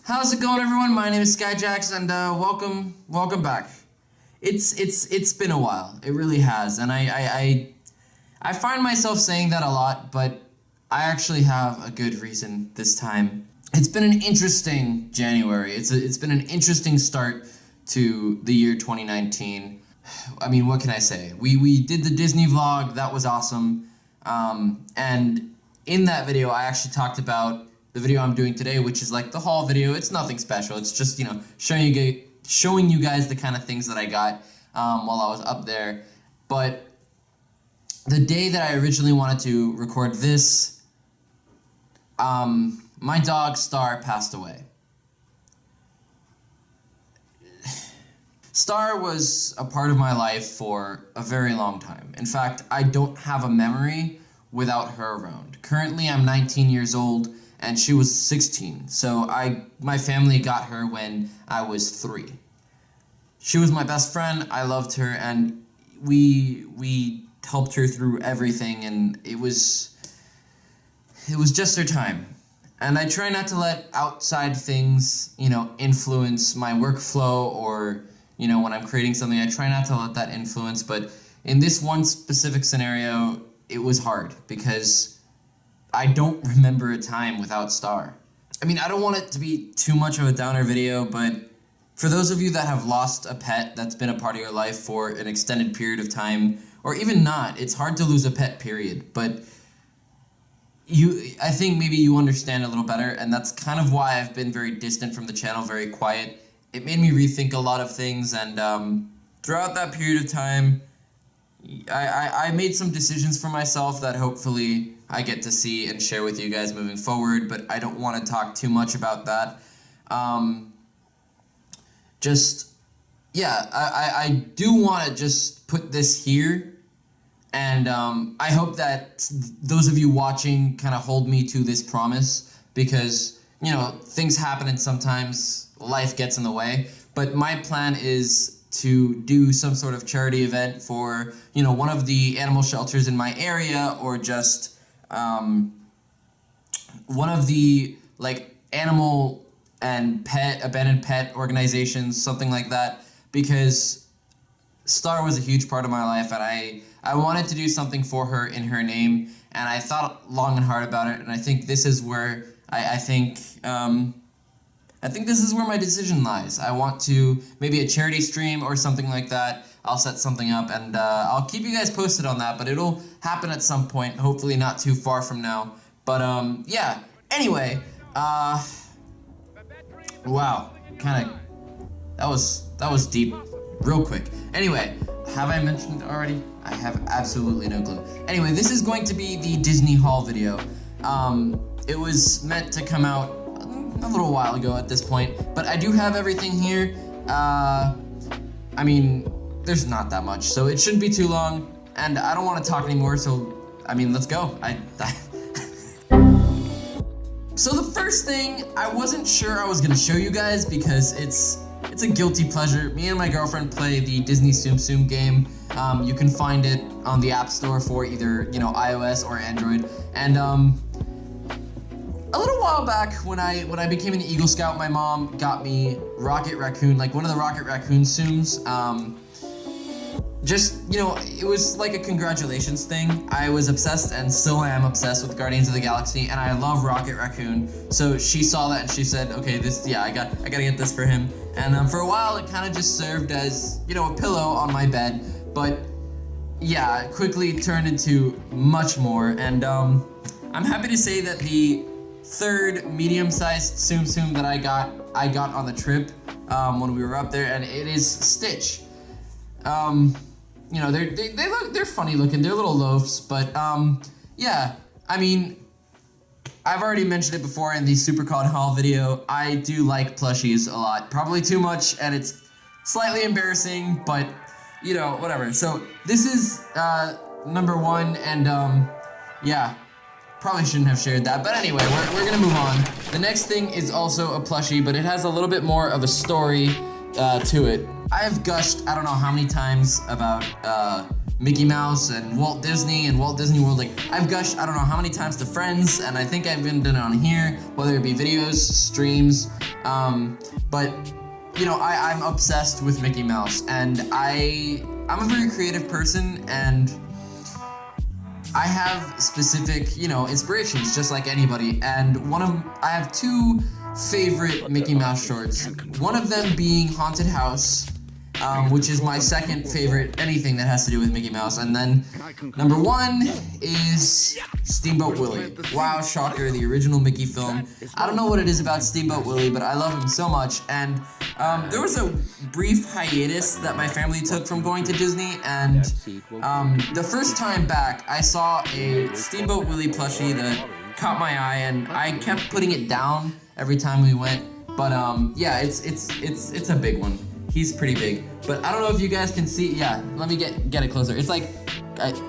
How's it going, everyone? My name is Skyjax, and welcome back. It's been a while. It really has, and I find myself saying that a lot, but I actually have a good reason this time. It's been an interesting January. It's been an interesting start to the year 2019. I mean, what can I say? We did the Disney vlog. That was awesome. And in that video, I actually talked about the video I'm doing today, which is like the haul video. It's nothing special. It's just, you know, showing you guys the kind of things that I got while I was up there. But the day that I originally wanted to record this, my dog Star passed away. Star was a part of my life for a very long time. In fact, I don't have a memory without her around. Currently, I'm 19 years old, and she was 16. So my family got her when I was 3. She was my best friend. I loved her, and we helped her through everything, and it was just her time. And I try not to let outside things, you know, influence my workflow, or, you know, when I'm creating something, I try not to let that influence. But in this one specific scenario, it was hard because I don't remember a time without Star. I mean, I don't want it to be too much of a downer video, but for those of you that have lost a pet that's been a part of your life for an extended period of time, or even not, it's hard to lose a pet, period. But I think maybe you understand a little better, and that's kind of why I've been very distant from the channel, very quiet. It made me rethink a lot of things, and throughout that period of time, I made some decisions for myself that hopefully I get to see and share with you guys moving forward, but I don't want to talk too much about that. I do want to just put this here, and I hope that those of you watching kind of hold me to this promise, because, you know, things happen and sometimes life gets in the way, but my plan is to do some sort of charity event for, you know, one of the animal shelters in my area, or just one of the, like, animal and abandoned pet organizations, something like that, because Star was a huge part of my life, and I wanted to do something for her in her name, and I thought long and hard about it, and I think this is where I think this is where my decision lies. I want to, maybe a charity stream or something like that. I'll set something up, and I'll keep you guys posted on that, but it'll happen at some point, hopefully not too far from now. But yeah, anyway, wow, that was deep, real quick. Anyway, have I mentioned it already? I have absolutely no clue. Anyway, this is going to be the Disney haul video. It was meant to come out a little while ago at this point, but I do have everything here. I mean, there's not that much, so it shouldn't be too long, and I don't want to talk anymore, so, I mean, let's go. So the first thing, I wasn't sure I was gonna show you guys, because it's a guilty pleasure. Me and my girlfriend play the Disney Tsum Tsum game. You can find it on the App Store for either, you know, iOS or Android, and a little while back, when I became an Eagle Scout, my mom got me Rocket Raccoon, like one of the Rocket Raccoon Tsums. Just, you know, it was like a congratulations thing. I was obsessed, and still am obsessed, with Guardians of the Galaxy, and I love Rocket Raccoon. So she saw that and she said, okay, I gotta get this for him. And for a while, it kind of just served as, you know, a pillow on my bed. But yeah, it quickly turned into much more. And I'm happy to say that the third medium-sized Tsum Tsum that I got on the trip when we were up there, and it is Stitch. You know, they're funny looking. They're little loafs, but yeah. I mean, I've already mentioned it before in the Supercon haul video. I do like plushies a lot, probably too much, and it's slightly embarrassing, but you know, whatever. So this is number 1, and yeah. Probably shouldn't have shared that, but anyway, we're gonna move on. The next thing is also a plushie, but it has a little bit more of a story to it. I have gushed I don't know how many times about Mickey Mouse and Walt Disney and Walt Disney World. Like, I've gushed I don't know how many times to friends, and I think I've even done it on here, whether it be videos, streams, but you know, I'm obsessed with Mickey Mouse, and I'm a very creative person, and I have specific, you know, inspirations just like anybody, and I have two favorite Mickey Mouse shorts. One of them being Haunted House, which is my second favorite anything that has to do with Mickey Mouse. And then number one is Steamboat Willie. Wow, shocker, the original Mickey film. I don't know what it is about Steamboat Willie, but I love him so much. And there was a brief hiatus that my family took from going to Disney, and the first time back, I saw a Steamboat Willie plushie that caught my eye, and I kept putting it down every time we went. But yeah, it's a big one. He's pretty big, but I don't know if you guys can see. Yeah, let me get it closer. It's like,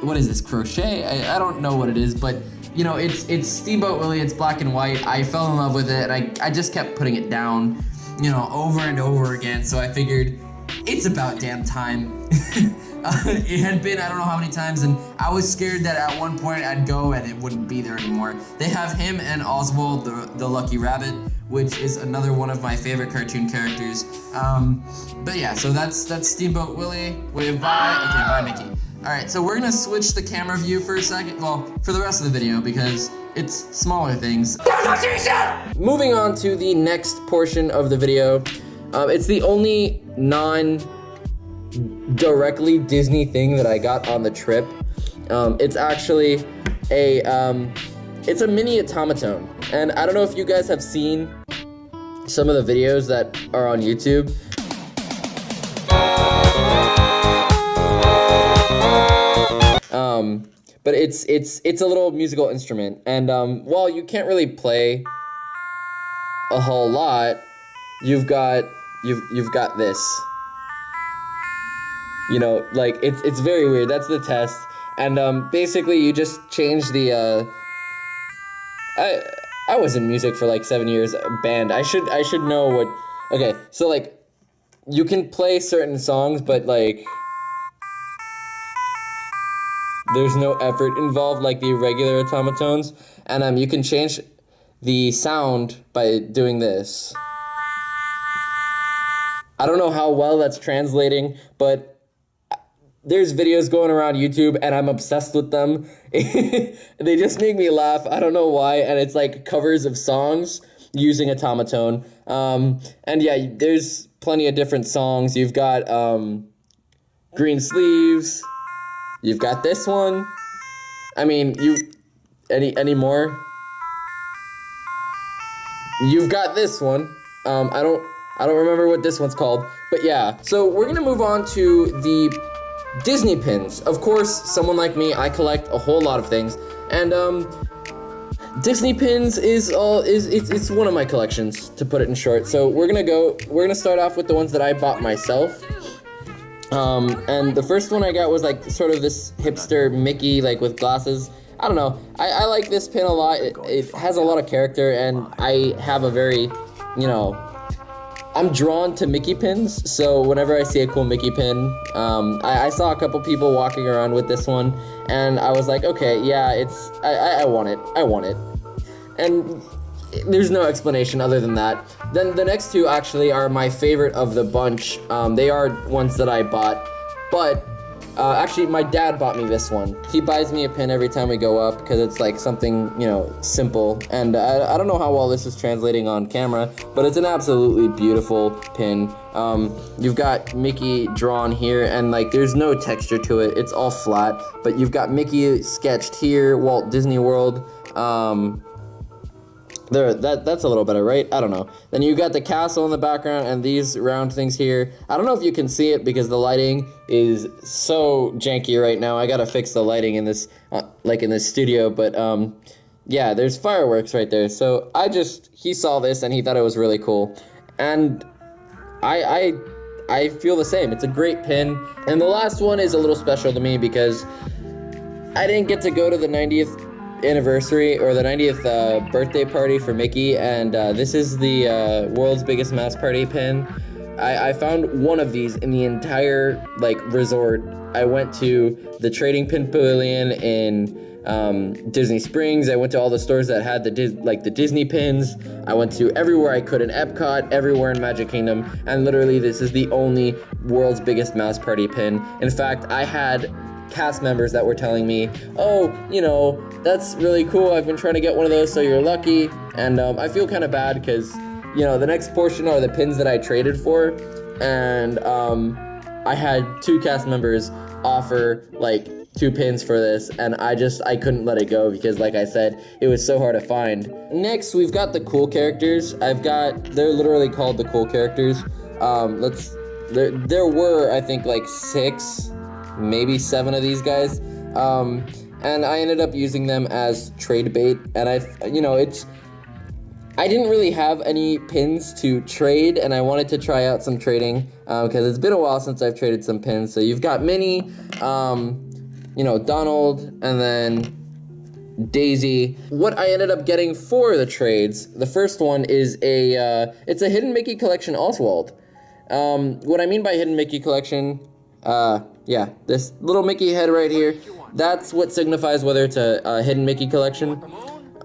what is this, crochet? I don't know what it is, but you know, it's Steamboat Willie. It's black and white. I fell in love with it, and I just kept putting it down, you know, over and over again. So I figured it's about damn time. It had been I don't know how many times, and I was scared that at one point I'd go and it wouldn't be there anymore. They have him and Oswald the Lucky Rabbit, which is another one of my favorite cartoon characters. But yeah, so that's Steamboat Willie. Wave bye. Okay, bye Mickey. Alright, so we're gonna switch the camera view for a second. Well, for the rest of the video, because it's smaller things. Moving on to the next portion of the video. It's the only non-directly Disney thing that I got on the trip. It's actually it's a mini automaton. And I don't know if you guys have seen some of the videos that are on YouTube. But it's a little musical instrument, and while you can't really play a whole lot, you've got this. You know, like it's very weird. That's the test, and basically you just change the. I was in music for like 7 years, band. I should know what. Okay, so like you can play certain songs, but like there's no effort involved like the regular automatones, and you can change the sound by doing this. I don't know how well that's translating, but there's videos going around YouTube, and I'm obsessed with them. They just make me laugh. I don't know why, and it's like covers of songs using automaton. And yeah, there's plenty of different songs. You've got Green Sleeves. You've got this one. I mean, any more? You've got this one. I don't remember what this one's called, but yeah. So we're gonna move on to the Disney pins. Of course, someone like me, I collect a whole lot of things, and Disney pins is one of my collections, to put it in short. So we're gonna start off with the ones that I bought myself. And the first one I got was like sort of this hipster Mickey, like with glasses. I don't know. I like this pin a lot. It has a lot of character, and I have a very, you know, I'm drawn to Mickey pins. So whenever I see a cool Mickey pin, I saw a couple people walking around with this one, and I was like, okay, yeah, I want it. I want it. And there's no explanation other than that. Then the next two actually are my favorite of the bunch. They are ones that I bought, but actually my dad bought me this one. He buys me a pin every time we go up because it's like something, you know, simple. And I don't know how well this is translating on camera, but it's an absolutely beautiful pin. You've got Mickey drawn here, and like there's no texture to it. It's all flat, but you've got Mickey sketched here, Walt Disney World. That's a little better, right? I don't know. Then you got the castle in the background and these round things here. I don't know if you can see it because the lighting is so janky right now. I gotta fix the lighting in this, like in this studio. But yeah, there's fireworks right there. So he saw this and he thought it was really cool, and I feel the same. It's a great pin. And the last one is a little special to me because I didn't get to go to the 90th anniversary or the 90th birthday party for Mickey, and this is the world's biggest mass party pin. I found one of these in the entire like resort. I went to the Trading Pin Pavilion in Disney Springs. I went to all the stores that had the Disney pins. I went to everywhere I could in Epcot, everywhere in Magic Kingdom, and literally this is the only world's biggest mouse party pin. In fact, I had cast members that were telling me, oh, you know, that's really cool, I've been trying to get one of those, so you're lucky. And I feel kind of bad because, you know, the next portion are the pins that I traded for, and I had 2 cast members offer like 2 pins for this, and I couldn't let it go because, like I said, it was so hard to find. Next, we've got the cool characters. They're literally called the cool characters. There were, I think, like 6, maybe 7 of these guys, and I ended up using them as trade bait, and I didn't really have any pins to trade, and I wanted to try out some trading, because it's been a while since I've traded some pins. So you've got Minnie, Donald, and then Daisy. What I ended up getting for the trades, the first one is it's a Hidden Mickey Collection Oswald. What I mean by Hidden Mickey Collection, yeah, this little Mickey head right here, that's what signifies whether it's a Hidden Mickey Collection.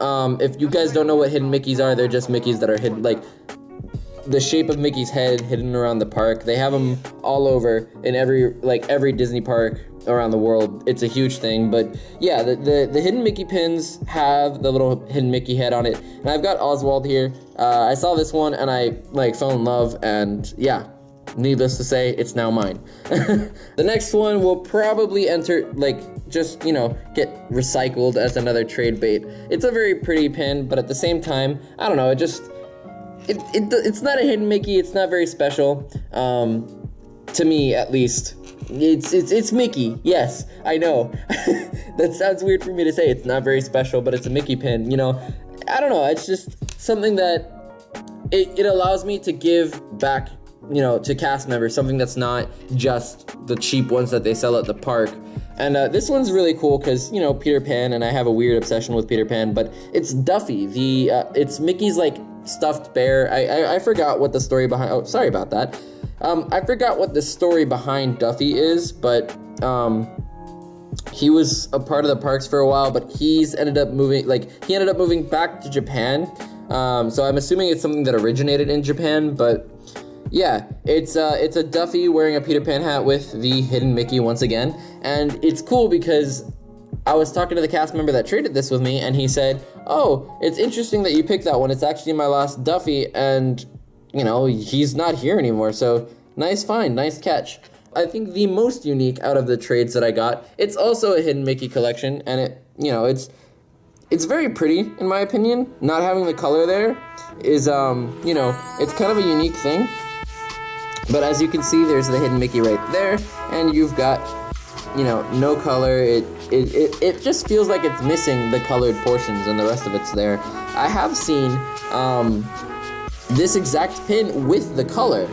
If you guys don't know what Hidden Mickeys are, they're just Mickeys that are hidden, like the shape of Mickey's head hidden around the park. They have them all over in every Disney park around the world. It's a huge thing. But yeah, the Hidden Mickey pins have the little Hidden Mickey head on it, and I've got Oswald here. I saw this one and I fell in love, and yeah, needless to say, it's now mine. The next one will probably enter, get recycled as another trade bait. It's a very pretty pin, but at the same time, I don't know, it's not a Hidden Mickey, it's not very special, to me at least. It's Mickey, yes, I know. That sounds weird for me to say, it's not very special, but it's a Mickey pin, I don't know, it's just something that, it allows me to give back, to cast members, something that's not just the cheap ones that they sell at the park. And this one's really cool because, Peter Pan, and I have a weird obsession with Peter Pan, but it's Duffy. It's Mickey's, stuffed bear. I forgot what the story behind, oh, sorry about that. I forgot what the story behind Duffy is, but, he was a part of the parks for a while, but he ended up moving back to Japan. So I'm assuming it's something that originated in Japan, but yeah, it's a Duffy wearing a Peter Pan hat with the Hidden Mickey once again, and it's cool because I was talking to the cast member that traded this with me, and he said, oh, it's interesting that you picked that one, it's actually my last Duffy, and, he's not here anymore, so nice find, nice catch. I think the most unique out of the trades that I got, it's also a Hidden Mickey collection, and it's very pretty, in my opinion. Not having the color there is, it's kind of a unique thing. But as you can see, there's the Hidden Mickey right there, and you've got, no color. It just feels like it's missing the colored portions, and the rest of it's there. I have seen this exact pin with the color,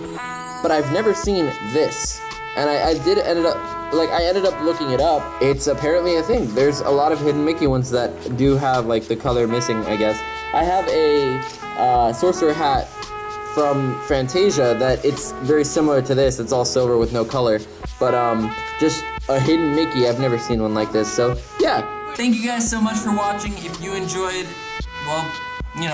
but I've never seen this. And I ended up looking it up. It's apparently a thing. There's a lot of Hidden Mickey ones that do have the color missing, I guess. I have a sorcerer hat from Fantasia that it's very similar to this. It's all silver with no color, but just a Hidden Mickey, I've never seen one like this. So yeah, thank you guys so much for watching. If you enjoyed, well,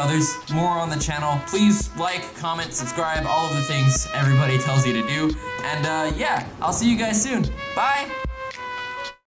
there's more on the channel. Please like, comment, subscribe, all of the things everybody tells you to do. And yeah, I'll see you guys soon. Bye.